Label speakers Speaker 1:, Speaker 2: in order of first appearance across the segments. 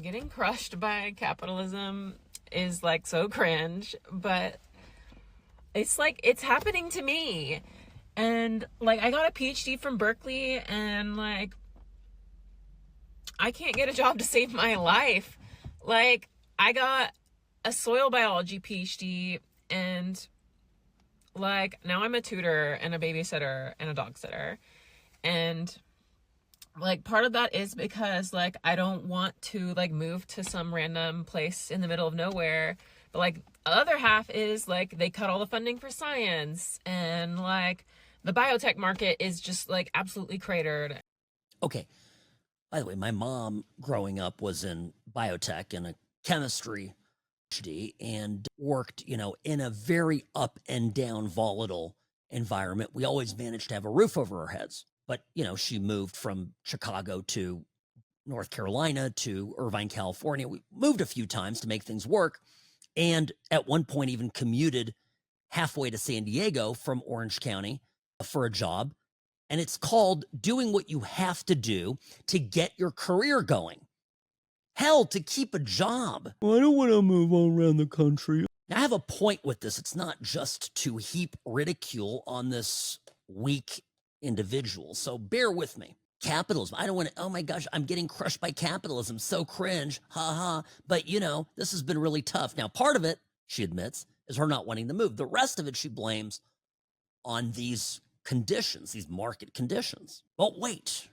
Speaker 1: Getting crushed by capitalism is like so cringe, but it's like it's happening to me. And like I got a PhD from Berkeley and like I can't get a job to save my life. Like I got a soil biology PhD and like now I'm a tutor and a babysitter and a dog sitter. And like part of that is because like I don't want to like move to some random place in the middle of nowhere. But like the other half is like they cut all the funding for science and like the biotech market is just like absolutely cratered.
Speaker 2: Okay. By the way, my mom growing up was in biotech and a chemistry PhD and worked, in a very up and down volatile environment. We always managed to have a roof over our heads. But, she moved from Chicago to North Carolina to Irvine, California. We moved a few times to make things work. And at one point, even commuted halfway to San Diego from Orange County for a job. And it's called doing what you have to do to get your career going. Hell, to keep a job. Well, I don't want to move all around the country. Now, I have a point with this. It's not just to heap ridicule on this weak individual. So bear with me. Capitalism. I don't want to, oh my gosh, I'm getting crushed by capitalism. So cringe. Ha ha. But this has been really tough. Now, part of it, she admits, is her not wanting to move. The rest of it she blames on these conditions, these market conditions. But wait,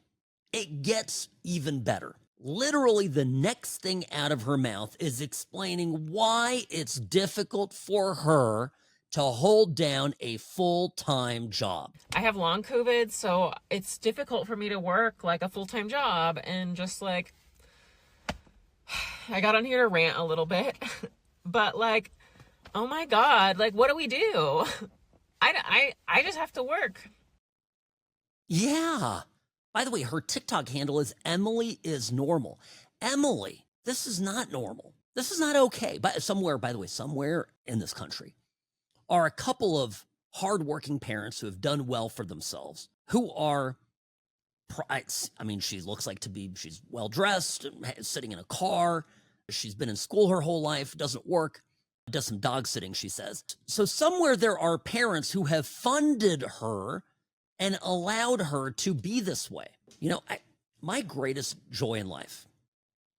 Speaker 2: it gets even better. Literally, the next thing out of her mouth is explaining why it's difficult for her to hold down a full-time job.
Speaker 1: I have long COVID, so it's difficult for me to work like a full-time job. And just like, I got on here to rant a little bit, but like, oh my God, like, what do we do? I just have to work.
Speaker 2: Yeah. By the way, her TikTok handle is Emily is normal. Emily, this is not normal. This is not okay. But somewhere, by the way, somewhere in this country are a couple of hardworking parents who have done well for themselves, who are, I mean, she looks like she's well dressed, sitting in a car. She's been in school her whole life, doesn't work, does some dog sitting, she says. So somewhere there are parents who have funded her and allowed her to be this way. My greatest joy in life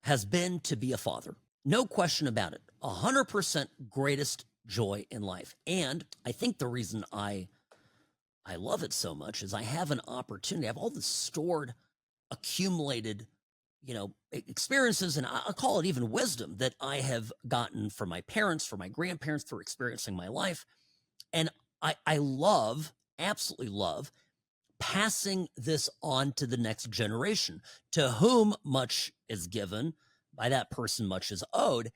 Speaker 2: has been to be a father. No question about it. 100% greatest joy in life. And I think the reason I love it so much is I have an opportunity. I have all this stored, accumulated, experiences, and I'll call it even wisdom that I have gotten from my parents, from my grandparents, through experiencing my life. And I love, absolutely love, passing this on to the next generation, to whom much is given, by that person much is owed.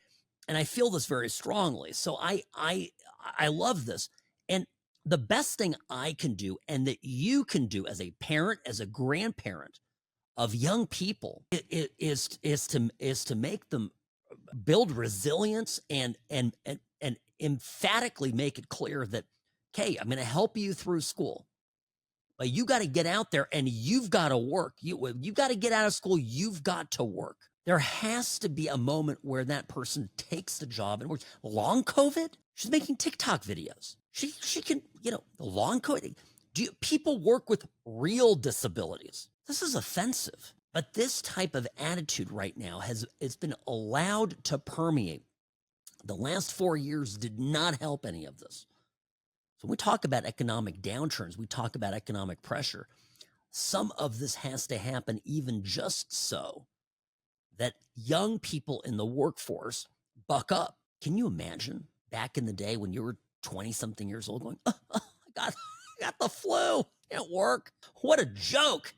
Speaker 2: And I feel this very strongly. So I love this. And the best thing I can do, and that you can do as a parent, as a grandparent of young people, is to make them build resilience and emphatically make it clear that, okay, I'm going to help you through school. But you got to get out there and you've got to work. You got to get out of school. You've got to work. There has to be a moment where that person takes the job and works. Long COVID, she's making TikTok videos. She can, the long COVID. People work with real disabilities? This is offensive. But this type of attitude right now it's been allowed to permeate. The last 4 years did not help any of this. So when we talk about economic downturns, we talk about economic pressure. Some of this has to happen even just so that young people in the workforce buck up. Can you imagine back in the day when you were 20-something years old going, I got the flu, can't work? What a joke.